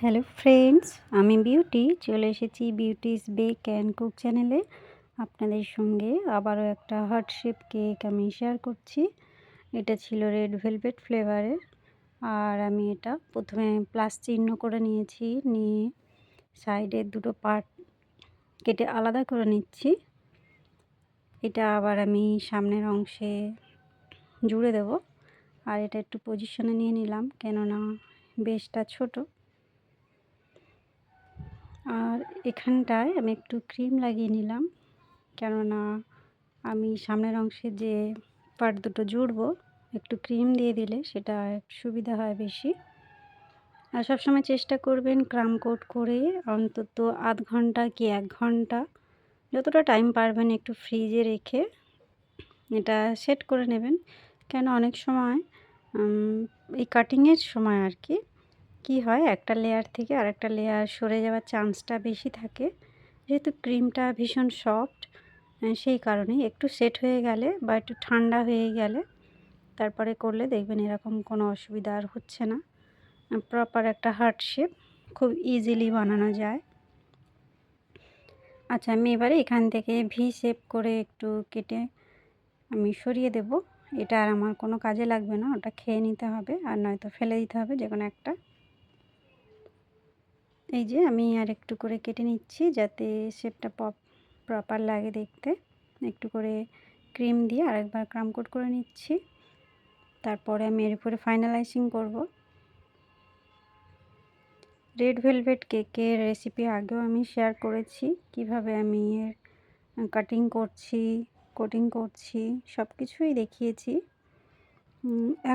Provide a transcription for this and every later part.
Hello friends, আমি beauty চলে এসেছি বিউটিস বেক অ্যান্ড কুক চ্যানেলে। আপনাদের সঙ্গে আবারও একটা হার্ট শেপ কেক আমি শেয়ার করছি। এটা ছিল রেড ভেলভেট ফ্লেভারের। আর আমি এটা প্রথমে প্লাস চিহ্ন করে নিয়েছি, নিয়ে সাইডের দুটো পার্ট কেটে আলাদা করে নিচ্ছি। এটা আবার আমি সামনের অংশে জুড়ে দেব। আর এটা একটু পজিশনে নিয়ে নিলাম, কেননা বেসটা ছোট। আর এখানটায় আমি একটু ক্রিম লাগিয়ে নিলাম, কেননা আমি সামনের অংশে যে পার্ট দুটো জুড়বো একটু ক্রিম দিয়ে দিলে সেটা সুবিধা হয় বেশি। আর সবসময় চেষ্টা করবেন ক্রাম কোট করে অন্তত আধ ঘন্টা কি 1 ঘন্টা যতটা টাইম পারবেন একটু ফ্রিজে রেখে এটা সেট করে নেবেন। কেন অনেক সময় এই কাটিংয়ের সময় আর কি হয়, একটা লেয়ার থেকে আরেকটা লেয়ার সরে যাওয়ার চান্সটা বেশি থাকে। যেহেতু ক্রিমটা ভীষণ সফট, সেই কারণেই একটু সেট হয়ে গেলে বা একটু ঠান্ডা হয়ে গেলে তারপরে করলে দেখবেন এরকম কোনো অসুবিধা আর হচ্ছে না। প্রপার একটা হার্ট শেপ খুব ইজিলি বানানো যায়। আচ্ছা, আমি এবারে এখান থেকে ভি শেপ করে একটু কেটে আমি সরিয়ে দেব। এটা আর আমার কোনো কাজে লাগবে না, ওটা খেয়ে নিতে হবে আর নয়তো ফেলে দিতে হবে যে কোনো একটা। এই যে আমি আর একটু করে কেটে নিচ্ছি যাতে শেপটা প্রপার লাগে দেখতে। একটু করে ক্রিম দিয়ে আরেকবার ক্রাম কোট করে নিচ্ছি। তারপরে আমি এর উপরে ফাইনালাইজিং করব। রেড ভেলভেট কেকের রেসিপি আগেও আমি শেয়ার করেছি, কিভাবে আমি এর কাটিং করছি, কোটিং করছি, সব কিছুই দেখিয়েছি।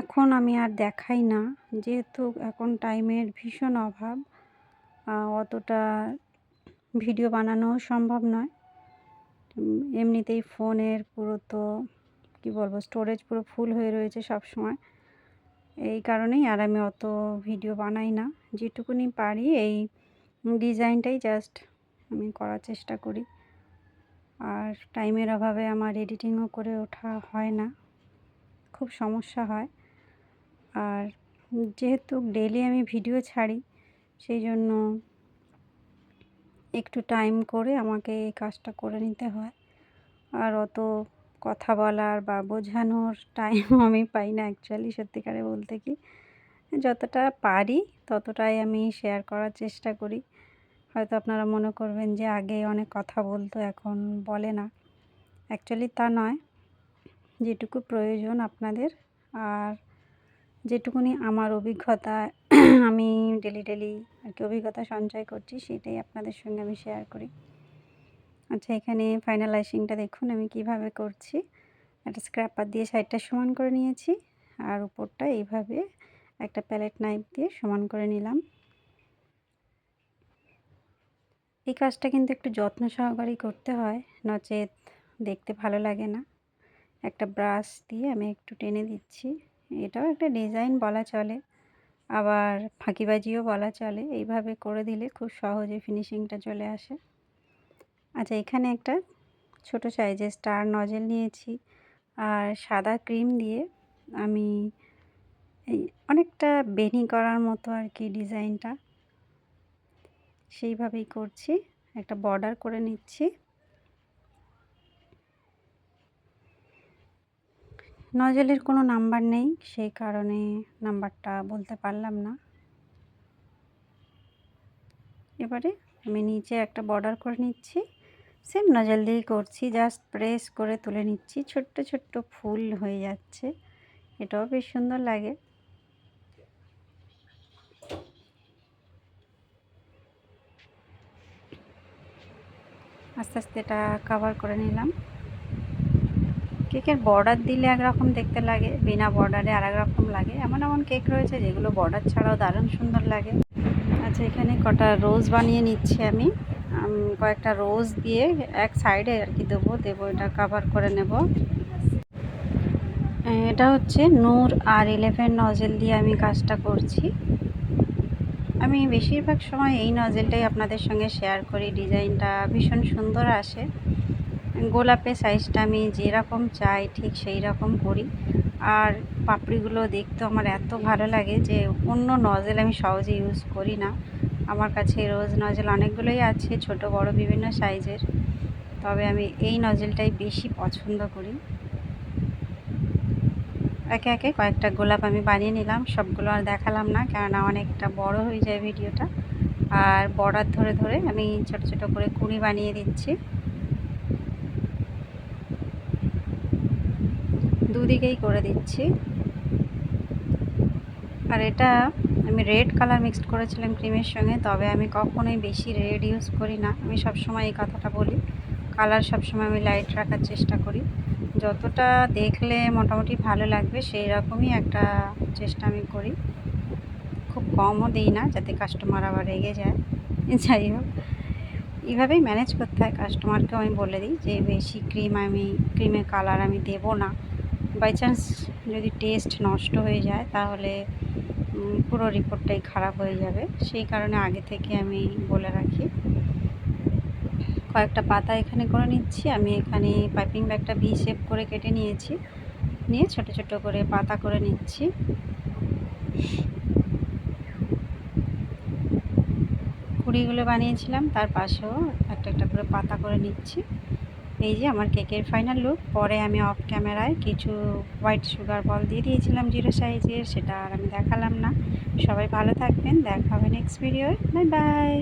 এখন আমি আর দেখাই না, যেহেতু এখন টাইমের ভীষণ অভাব, অতটা ভিডিও বানানোও সম্ভব নয়। এমনিতেই ফোনের পুরো তো কী বলবো, স্টোরেজ পুরো ফুল হয়ে রয়েছে সব সময়। এই কারণেই আর আমি অত ভিডিও বানাই না। যেটুকুনি পারি এই ডিজাইনটাই জাস্ট আমি করার চেষ্টা করি। আর টাইমের অভাবে আমার এডিটিংও করে ওঠা হয় না, খুব সমস্যা হয়। আর যেহেতু ডেইলি আমি ভিডিও ছাড়ি, সেই জন্য একটু টাইম করে আমাকে এই কাজটা করে নিতে হয়। আর অত কথা বলার বা বোঝানোর টাইম আমি পাই না অ্যাকচুয়ালি, সত্যিকারে বলতে কি। যতটা পারি ততটাই আমি শেয়ার করার চেষ্টা করি। হয়তো আপনারা মনে করবেন যে আগে অনেক কথা বলতো এখন বলে না, অ্যাকচুয়ালি তা নয়। যেটুকু প্রয়োজন আপনাদের আর যেটুকুনি আমার অভিজ্ঞতা আমি ডেলি আর কি অভিজ্ঞতা সঞ্চয় করছি, সেটাই আপনাদের সঙ্গে আমি শেয়ার করি। আচ্ছা, এখানে ফাইনালাইজিংটা দেখুন আমি কিভাবে করছি। একটা স্ক্র্যাপার দিয়ে সাইডটা সমান করে নিয়েছি আর উপরটা এইভাবে একটা প্যালেট নাইফ দিয়ে সমান করে নিলাম। এই কাজটা কিন্তু একটু যত্ন সহকারেই করতে হয়, নচেত দেখতে ভালো লাগে না। একটা ব্রাশ দিয়ে আমি একটু টেনে দিচ্ছি। এটাও একটা ডিজাইন বলা চলে, আবার ফাঁকিবাজিও বলা চলে। এইভাবে করে দিলে খুব সহজে ফিনিশিংটা চলে আসে। আচ্ছা, এখানে একটা ছোট সাইজের স্টার নজেল নিয়েছি আর সাদা ক্রিম দিয়ে আমি এই অনেকটা বেনি করার মতো আর কি ডিজাইনটা সেইভাবেই করছি। একটা বর্ডার করে নিচ্ছি। নজেলের কোনো নাম্বার নেই, সেই কারণে নাম্বারটা বলতে পারলাম না। এবারে আমি নিচে একটা বর্ডার করে নিচ্ছি, সেম নজেল দিয়েই করছি, জাস্ট প্রেস করে তুলে নিচ্ছি। ছোট্ট ছোট্ট ফুল হয়ে যাচ্ছে, এটাও বেশ সুন্দর লাগে। আস্তে আস্তে এটা কভার করে নিলাম। কেকের বর্ডার দিলে একরকম দেখতে লাগে, বিনা বর্ডারে আর এক রকম লাগে। এমন এমন কেক রয়েছে যেগুলো বর্ডার ছাড়াও দারুণ সুন্দর লাগে। আচ্ছা, এখানে কটা রোজ বানিয়ে নিচ্ছি আমি। কয়েকটা রোজ দিয়ে এক সাইডে আর কি দেবো এটা কভার করে নেব। এটা হচ্ছে নূর আর 11 নজেল দিয়ে আমি কাজটা করছি। আমি বেশিরভাগ সময় এই নজেলটাই আপনাদের সঙ্গে শেয়ার করি। ডিজাইনটা ভীষণ সুন্দর আসে। গোলাপের সাইজটা আমি যেরকম চাই ঠিক সেই রকম করি। আর পাপড়িগুলো দেখতে আমার এত ভালো লাগে যে অন্য নজেল আমি সহজে ইউজ করি না। আমার কাছে রোজ নজেল অনেকগুলোই আছে, ছোট বড় বিভিন্ন সাইজের, তবে আমি এই নজেলটাই বেশি পছন্দ করি। একে একে কয়েকটা গোলাপ আমি বানিয়ে নিলাম, সবগুলো আর দেখালাম না কেননা অনেকটা বড় হয়ে যায় ভিডিওটা। আর বর্ডার ধরে ধরে আমি ছোট ছোট করে কুঁড়ি বানিয়ে দিচ্ছি, দুদিকেই করে দিচ্ছি। আর এটা আমি রেড কালার মিক্সড করেছিলাম ক্রিমের সঙ্গে, তবে আমি কখনোই বেশি রেড ইউজ করি না। আমি সবসময় এই কথাটা বলি, কালার সবসময় আমি লাইট রাখার চেষ্টা করি, যতটা দেখলে মোটামুটি ভালো লাগবে সেই রকমই একটা চেষ্টা আমি করি। খুব কমও দিই না যাতে কাস্টমার আবার রেগে যায়। যাই হোক, এইভাবেই ম্যানেজ করতে হয়। কাস্টমারকেও আমি বলে দিই যে বেশি ক্রিমের কালার আমি দেবো না। বাই চান্স যদি টেস্ট নষ্ট হয়ে যায় তাহলে পুরো রিপোর্টটাই খারাপ হয়ে যাবে, সেই কারণে আগে থেকে আমি বলে রাখি। কয়েকটা পাতা এখানে করে নিচ্ছি। আমি এখানে পাইপিং ব্যাগটা ভি শেপ করে কেটে নিয়েছি, নিয়ে ছোট ছোট করে পাতা করে নিচ্ছি। কুড়িগুলো বানিয়েছিলাম তার পাশেও একটা একটা করে পাতা করে নিচ্ছি। এই যে আমার কেকের ফাইনাল লুক। পরে আমি অফ ক্যামেরায় কিছু হোয়াইট সুগার বল দিয়ে দিয়েছিলাম 0 সাইজের, সেটা আর আমি দেখালাম না। সবাই ভালো থাকবেন, দেখা হবে নেক্সট ভিডিওয়। Bye bye.